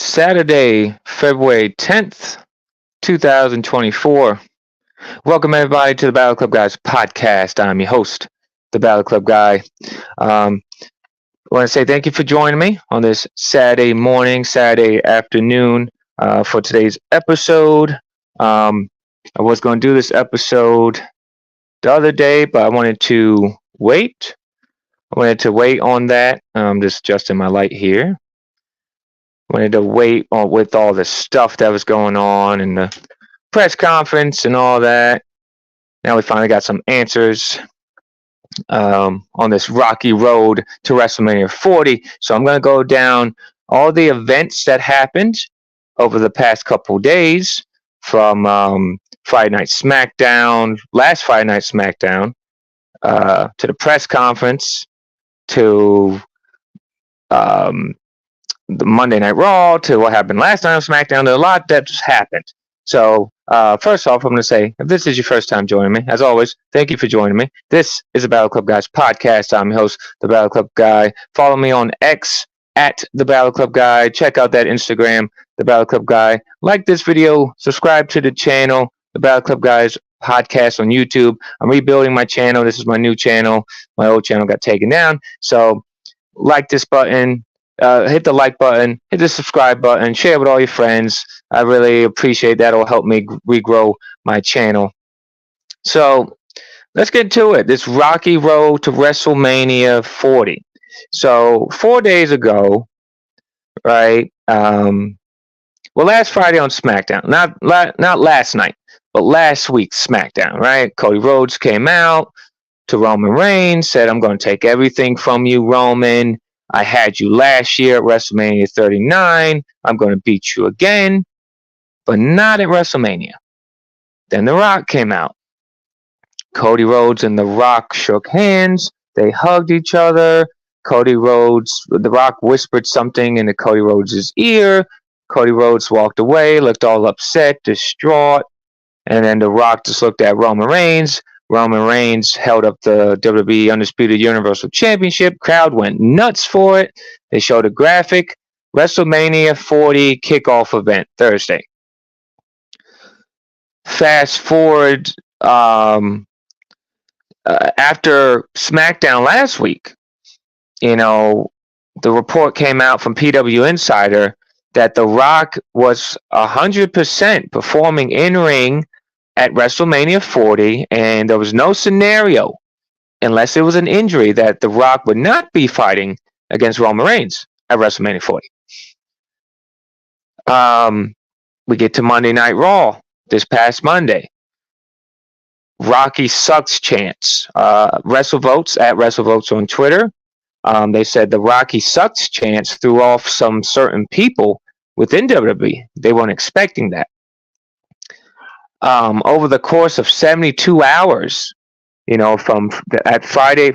Saturday, February 10th, 2024. Welcome, everybody, to the Battle Club Guys podcast. I'm your host, the Battle Club Guy. I want to say thank you for joining me on this Saturday morning, Saturday afternoon for today's episode. I was going to do this episode the other day, but I wanted to wait. On that. Just adjusting my light here. Wanted to wait with all the stuff that was going on and the press conference and all that. Now we finally got some answers on this rocky road to WrestleMania 40. So I'm going to go down all the events that happened over the past couple days from Friday Night SmackDown, last Friday Night SmackDown, to the press conference, to the Monday Night Raw, to what happened last night on SmackDown. There's a lot that just happened. So, first off, I'm going to say, if this is your first time joining me, as always, thank you for joining me. This is the Battle Club Guys podcast. I'm your host, the Battle Club Guy. Follow me on X at the Battle Club Guy. Check out that Instagram, the Battle Club Guy. Like this video, subscribe to the channel, the Battle Club Guys podcast on YouTube. I'm rebuilding my channel. This is my new channel. My old channel got taken down. So, like this button. Hit the like button, hit the subscribe button, share with all your friends. I really appreciate that. It'll help me regrow my channel. So let's get to it. This rocky road to WrestleMania 40. So 4 days ago, right? Last Friday on SmackDown, not last night, but last week's SmackDown, right? Cody Rhodes came out to Roman Reigns, said, "I'm going to take everything from you, Roman. I had you last year at WrestleMania 39. I'm going to beat you again, but not at WrestleMania." Then The Rock came out. Cody Rhodes and The Rock shook hands. They hugged each other. The Rock whispered something into Cody Rhodes' ear. Cody Rhodes walked away, looked all upset, distraught. And then The Rock just looked at Roman Reigns. Roman Reigns held up the WWE Undisputed Universal Championship. Crowd went nuts for it. They showed a graphic. WrestleMania 40 kickoff event Thursday. Fast forward after SmackDown last week, the report came out from PW Insider that The Rock was 100% performing in ring at WrestleMania 40, and there was no scenario, unless it was an injury, that The Rock would not be fighting against Roman Reigns at WrestleMania 40. We get to Monday Night Raw this past Monday. Rocky sucks chants. WrestleVotes at WrestleVotes on Twitter. They said the Rocky sucks chants threw off some certain people within WWE. They weren't expecting that. Over the course of 72 hours, from last Friday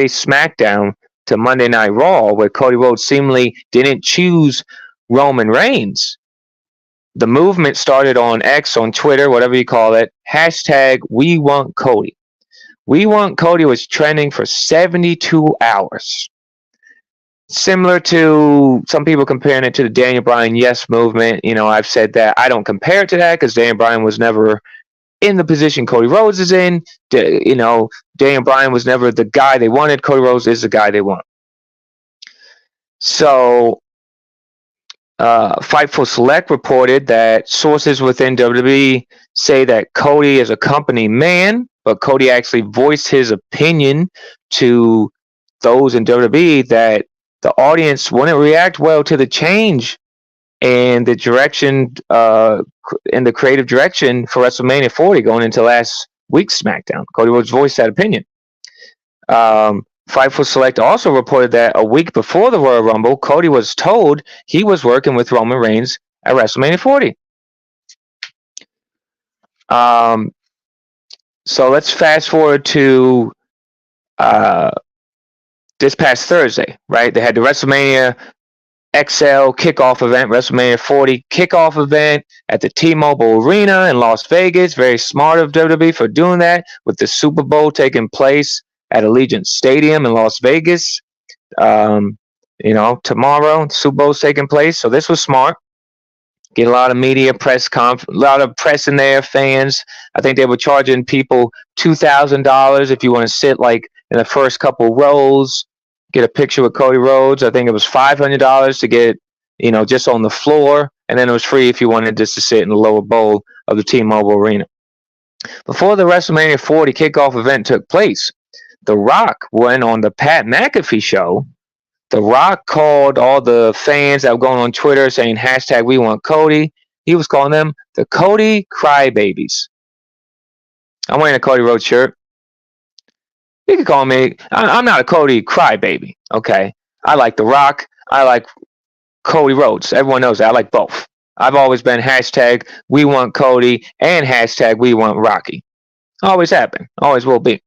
SmackDown to Monday Night Raw, where Cody Rhodes seemingly didn't choose Roman Reigns, the movement started on X, on Twitter, whatever you call it, hashtag We Want Cody. We Want Cody was trending for 72 hours. Similar to some people comparing it to the Daniel Bryan Yes movement. I've said that I don't compare it to that because Daniel Bryan was never in the position Cody Rhodes is in. Daniel Bryan was never the guy they wanted. Cody Rhodes is the guy they want. So, Fightful Select reported that sources within WWE say that Cody is a company man, but Cody actually voiced his opinion to those in WWE that the audience wouldn't react well to the change and the direction, in the creative direction for WrestleMania 40 going into last week's SmackDown. Cody Rhodes voiced that opinion. Fightful Select also reported that a week before the Royal Rumble, Cody was told he was working with Roman Reigns at WrestleMania 40. So let's fast forward to this past Thursday, right? They had the WrestleMania XL kickoff event, WrestleMania 40 kickoff event at the T-Mobile Arena in Las Vegas. Very smart of WWE for doing that, with the Super Bowl taking place at Allegiant Stadium in Las Vegas. Tomorrow, Super Bowl's taking place, so this was smart. Get a lot of media a lot of press in there, fans. I think they were charging people $2,000 if you want to sit like in the first couple rows, get a picture with Cody Rhodes. I think it was $500 to get, just on the floor, and then it was free if you wanted just to sit in the lower bowl of the T-Mobile Arena. Before the WrestleMania 40 kickoff event took place, The Rock went on the Pat McAfee show. The Rock called all the fans that were going on Twitter saying hashtag we want Cody. He was calling them the Cody Crybabies. I'm wearing a Cody Rhodes shirt. You can call me. I'm not a Cody Crybaby. Okay. I like The Rock. I like Cody Rhodes. Everyone knows that. I like both. I've always been hashtag we want Cody and hashtag we want Rocky. Always have been. Always will be.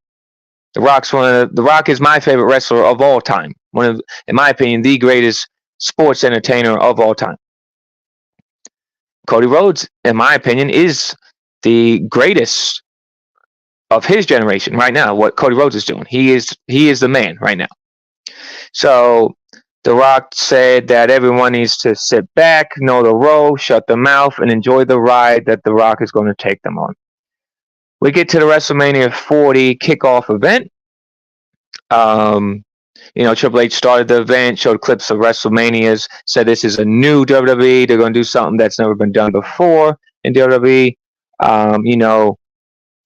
The Rock is my favorite wrestler of all time. One of, in my opinion, the greatest sports entertainer of all time. Cody Rhodes, in my opinion, is the greatest of his generation right now. What Cody Rhodes is doing, he is the man right now. So The Rock said that everyone needs to sit back, know the row, shut their mouth, and enjoy the ride that The Rock is going to take them on. We get to the WrestleMania 40 kickoff event. Triple H started the event, showed clips of WrestleManias, said this is a new WWE. They're going to do something that's never been done before in WWE.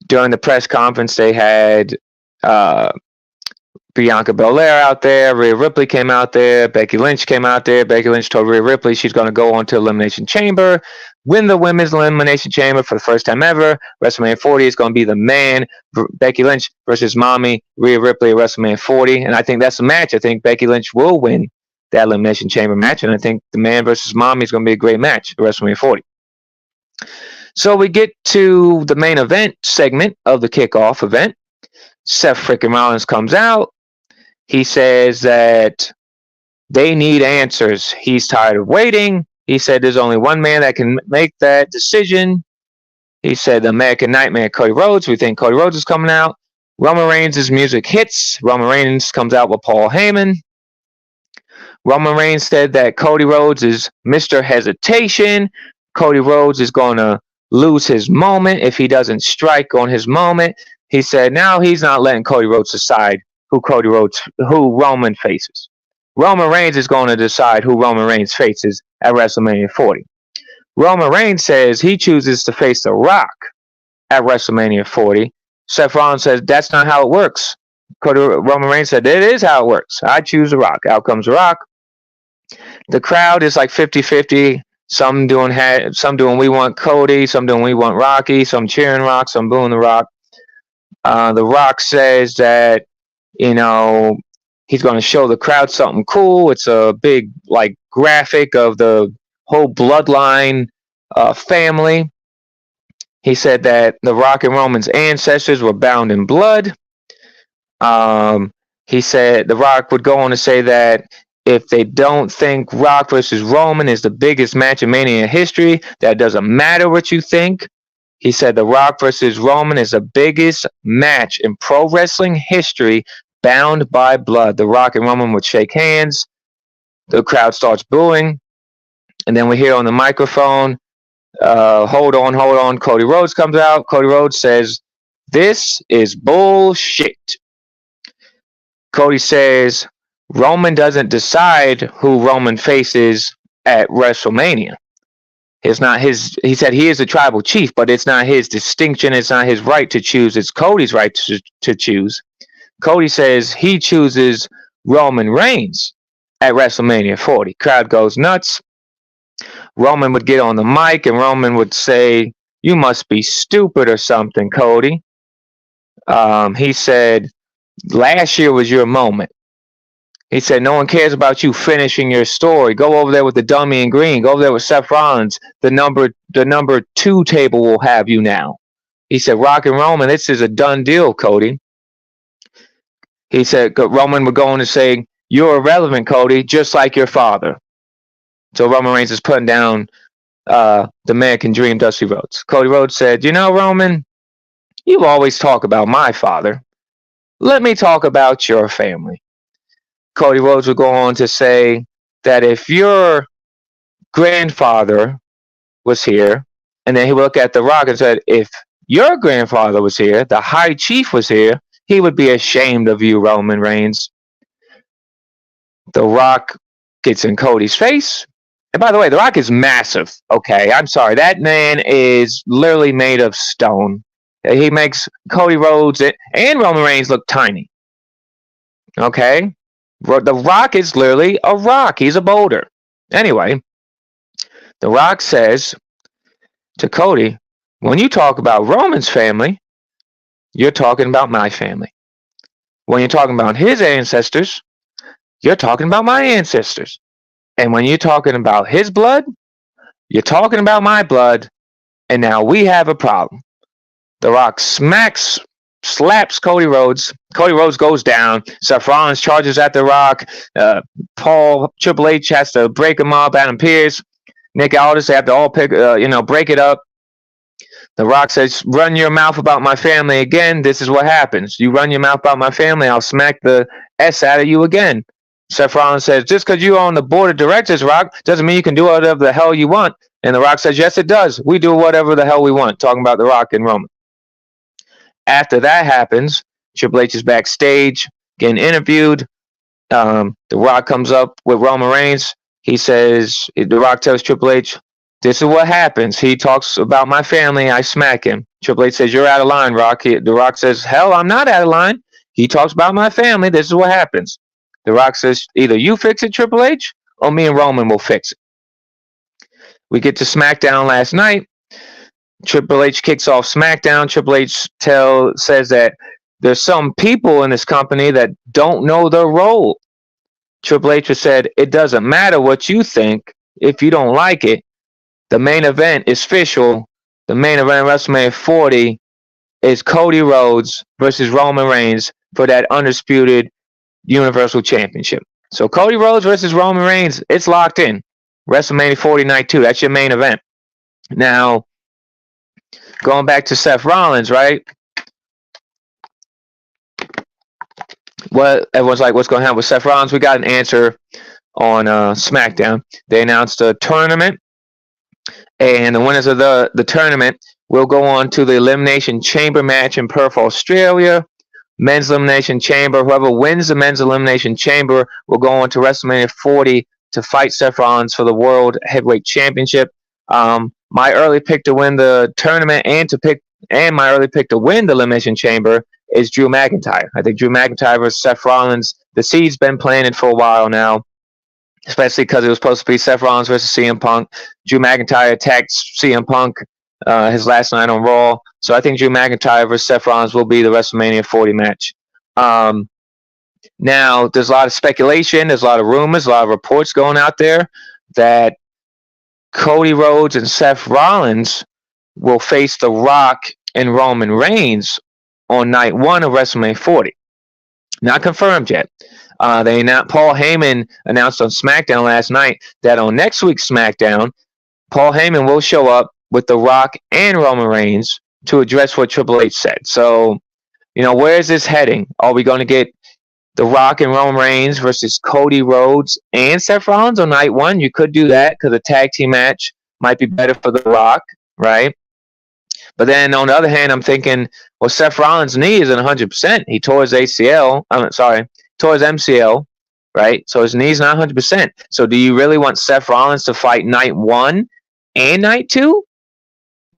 During the press conference, they had Bianca Belair out there. Rhea Ripley came out there. Becky Lynch came out there. Becky Lynch told Rhea Ripley she's going to go on to Elimination Chamber, win the Women's Elimination Chamber for the first time ever. WrestleMania 40 is going to be the man, Becky Lynch versus Mommy Rhea Ripley at WrestleMania 40. And I think that's a match. I think Becky Lynch will win that Elimination Chamber match. And I think the man versus Mommy is going to be a great match at WrestleMania 40. So we get to the main event segment of the kickoff event. Seth freaking Rollins comes out. He says that they need answers. He's tired of waiting. He said there's only one man that can make that decision. He said the American Nightmare, Cody Rhodes. We think Cody Rhodes is coming out. Roman Reigns' music hits. Roman Reigns comes out with Paul Heyman. Roman Reigns said that Cody Rhodes is Mr. Hesitation. Cody Rhodes is going to lose his moment if he doesn't strike on his moment. He said now he's not letting Cody Rhodes decide who Roman faces. Roman Reigns is going to decide who Roman Reigns faces at WrestleMania 40. Roman Reigns says he chooses to face The Rock at WrestleMania 40. Seth Rollins says that's not how it works. Roman Reigns said it is how it works. I choose The Rock. Out comes The Rock. The crowd is like 50-50. Some doing we want Cody, some doing we want Rocky, some cheering Rock, some booing The Rock. The Rock says that he's going to show the crowd something cool. It's a big graphic of the whole bloodline family. He said that The Rock and Roman's ancestors were bound in blood. He said The Rock would go on to say that if they don't think Rock versus Roman is the biggest match in Mania history, that doesn't matter what you think. He said The Rock versus Roman is the biggest match in pro wrestling history, bound by blood. The Rock and Roman would shake hands. The crowd starts booing. And then we hear on the microphone, hold on. Cody Rhodes comes out. Cody Rhodes says, this is bullshit. Cody says, Roman doesn't decide who Roman faces at WrestleMania. It's not his. He said he is a tribal chief, but it's not his distinction. It's not his right to choose. It's Cody's right to choose. Cody says he chooses Roman Reigns at WrestleMania 40. Crowd goes nuts. Roman would get on the mic and Roman would say, you must be stupid or something, Cody. He said, last year was your moment. He said, no one cares about you finishing your story. Go over there with the dummy in green. Go over there with Seth Rollins. The number 2 table will have you now. He said, Rock and Roman, this is a done deal, Cody. He said, Roman would go on to say, you're irrelevant, Cody, just like your father. So Roman Reigns is putting down the American Dream, Dusty Rhodes. Cody Rhodes said, Roman, you always talk about my father. Let me talk about your family. Cody Rhodes would go on to say that if your grandfather was here, and then he would look at The Rock and said, if your grandfather was here, the High Chief was here, he would be ashamed of you, Roman Reigns. The Rock gets in Cody's face. And by the way, The Rock is massive. Okay, I'm sorry. That man is literally made of stone. He makes Cody Rhodes and Roman Reigns look tiny. Okay? The Rock is literally a rock. He's a boulder. Anyway, The Rock says to Cody, when you talk about Roman's family, you're talking about my family. When you're talking about his ancestors, you're talking about my ancestors. And when you're talking about his blood, you're talking about my blood. And now we have a problem. The Rock slaps Cody Rhodes. Cody Rhodes goes down. Seth Rollins charges at The Rock. Triple H has to break him up. Adam Pearce, Nick Aldis, they have to all break it up. The Rock says, run your mouth about my family again. This is what happens. You run your mouth about my family, I'll smack the S out of you again. Seth Rollins says, just because you're on the board of directors, Rock, doesn't mean you can do whatever the hell you want. And The Rock says, yes, it does. We do whatever the hell we want. Talking about The Rock and Roman. After that happens, Triple H is backstage getting interviewed. The Rock comes up with Roman Reigns. He says, The Rock tells Triple H, this is what happens. He talks about my family. I smack him. Triple H says, you're out of line, Rock. The Rock says, hell, I'm not out of line. He talks about my family. This is what happens. The Rock says, either you fix it, Triple H, or me and Roman will fix it. We get to SmackDown last night. Triple H kicks off SmackDown. Triple H says that there's some people in this company that don't know their role. Triple H has said, it doesn't matter what you think if you don't like it. The main event is official. The main event of WrestleMania 40 is Cody Rhodes versus Roman Reigns for that undisputed Universal Championship. So Cody Rhodes versus Roman Reigns, it's locked in. WrestleMania 40 Night 2, that's your main event. Now, going back to Seth Rollins, right? What everyone's like, what's going to happen with Seth Rollins? We got an answer on SmackDown. They announced a tournament, and the winners of the tournament will go on to the Elimination Chamber match in Perth, Australia. Men's Elimination Chamber. Whoever wins the Men's Elimination Chamber will go on to WrestleMania 40 to fight Seth Rollins for the World Heavyweight Championship. My early pick to win the tournament and my early pick to win the Elimination Chamber is Drew McIntyre. I think Drew McIntyre versus Seth Rollins, the seed's been planted for a while now, especially because it was supposed to be Seth Rollins versus CM Punk. Drew McIntyre attacked CM Punk his last night on Raw. So I think Drew McIntyre versus Seth Rollins will be the WrestleMania 40 match. Now, there's a lot of speculation, there's a lot of rumors, a lot of reports going out there that Cody Rhodes and Seth Rollins will face The Rock and Roman Reigns on night 1 of WrestleMania 40. Not confirmed yet. Paul Heyman announced on SmackDown last night that on next week's SmackDown, Paul Heyman will show up with The Rock and Roman Reigns to address what Triple H said. So, where is this heading? Are we going to get The Rock and Roman Reigns versus Cody Rhodes and Seth Rollins on night 1? You could do that because a tag team match might be better for The Rock, right? But then on the other hand, I'm thinking, well, Seth Rollins' knee isn't 100%. He tore his ACL. Tore his MCL, right? So his knee's not 100%. So do you really want Seth Rollins to fight night 1 and night 2?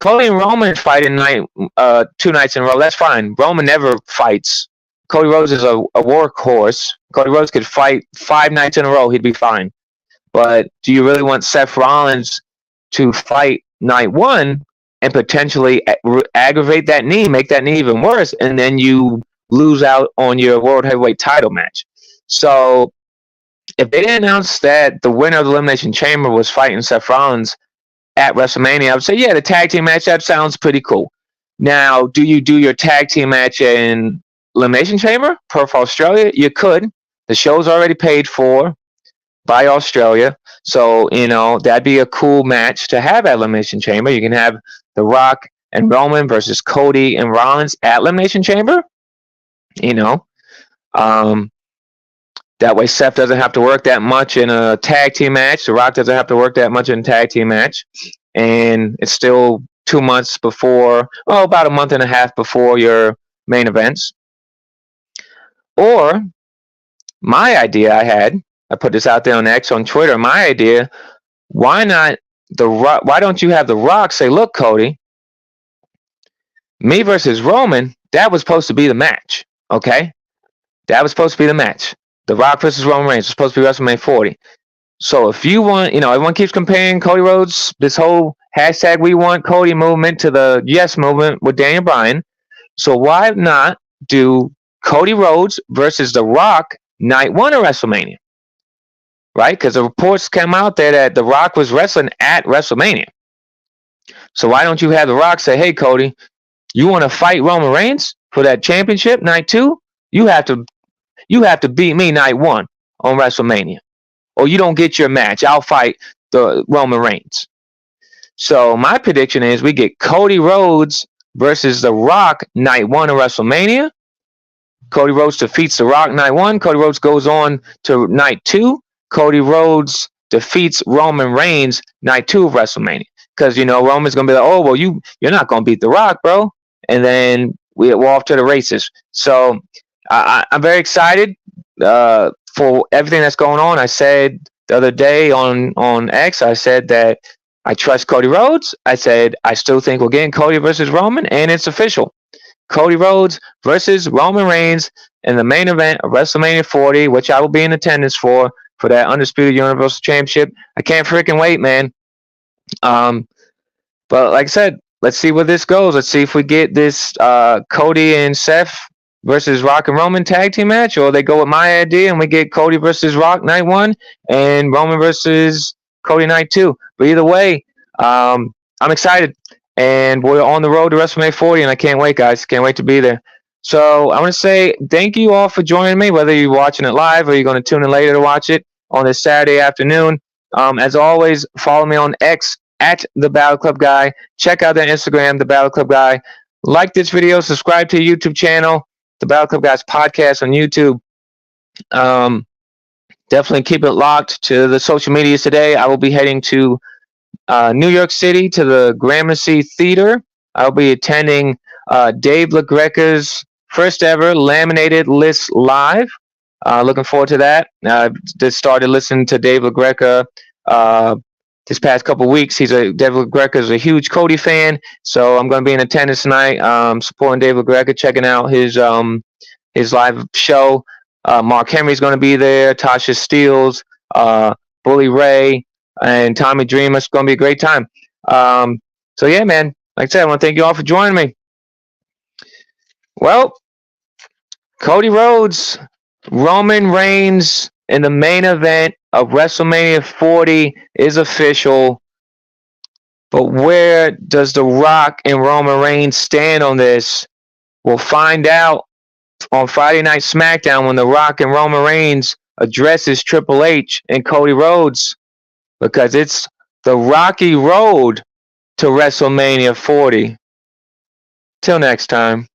Cody and Roman fight in 2 nights in a row. That's fine. Roman never fights. Cody Rhodes is a workhorse. Cody Rhodes could fight 5 nights in a row. He'd be fine. But do you really want Seth Rollins to fight night 1 and potentially aggravate that knee, make that knee even worse, and then you lose out on your World Heavyweight title match? So if they didn't announce that the winner of the Elimination Chamber was fighting Seth Rollins at WrestleMania, I would say, yeah, the tag team match, that sounds pretty cool. Now, do you do your tag team match in Elimination Chamber, Perth, Australia? You could. The show's already paid for by Australia. So, that'd be a cool match to have at Elimination Chamber. You can have The Rock and Roman versus Cody and Rollins at Elimination Chamber. That way, Seth doesn't have to work that much in a tag team match. The Rock doesn't have to work that much in a tag team match. And it's still 2 months before, about a month and a half before your main events. Or my idea I put this out there on X, on Twitter, my idea, why not the Rock? Why don't you have the Rock say, look, Cody, me versus Roman, that was supposed to be the match, okay? That was supposed to be the match. The Rock versus Roman Reigns was supposed to be WrestleMania 40. So if you want, everyone keeps comparing Cody Rhodes, this whole hashtag We Want Cody movement, to the Yes movement with Daniel Bryan. So why not do Cody Rhodes versus The Rock night one of WrestleMania? Right? Because the reports came out there that The Rock was wrestling at WrestleMania. So why don't you have The Rock say, hey, Cody, you want to fight Roman Reigns for that championship night two? You have to beat me night one on WrestleMania, or you don't get your match. I'll fight the Roman Reigns. So my prediction is we get Cody Rhodes versus The Rock night one of WrestleMania. Cody Rhodes defeats The Rock night one. Cody Rhodes goes on to night two. Cody Rhodes defeats Roman Reigns night two of WrestleMania. Because, Roman's going to be like, oh, well, you're not going to beat The Rock, bro. And then we're off to the races. So I'm very excited for everything that's going on. I said the other day on X, I said that I trust Cody Rhodes. I said I still think we're getting Cody versus Roman, and it's official. Cody Rhodes versus Roman Reigns in the main event of WrestleMania 40, which I will be in attendance for that Undisputed Universal Championship. I can't freaking wait, man. But like I said, let's see where this goes. Let's see if we get this Cody and Seth versus Rock and Roman tag team match, or they go with my idea and we get Cody versus Rock night one and Roman versus Cody night two. But either way, I'm excited, and we're on the road to WrestleMania 40, and I can't wait, guys. Can't wait to be there. So I want to say thank you all for joining me, whether you're watching it live or you're going to tune in later to watch it on this Saturday afternoon. As always, follow me on X at The Battle Club Guy. Check out their Instagram, The Battle Club Guy. Like this video, subscribe to the YouTube channel, The Battle Club Guys podcast on YouTube. Definitely keep it locked to the social medias today. I will be heading to New York City to the Gramercy Theater. I'll be attending Dave LaGreca's first ever Laminated List Live. Looking forward to that. I just started listening to Dave LaGreca this past couple weeks. Dave LaGreca is a huge Cody fan, so I'm going to be in attendance tonight, supporting Dave LaGreca, checking out his live show. Mark Henry's going to be there. Tasha Steeles, Bully Ray, and Tommy Dreamer. It's going to be a great time. So yeah, man. Like I said, I want to thank you all for joining me. Well, Cody Rhodes, Roman Reigns in the main event of WrestleMania 40 is official. But where does The Rock and Roman Reigns stand on this? We'll find out on Friday Night SmackDown when The Rock and Roman Reigns addresses Triple H and Cody Rhodes, because it's the rocky road to WrestleMania 40. Till next time.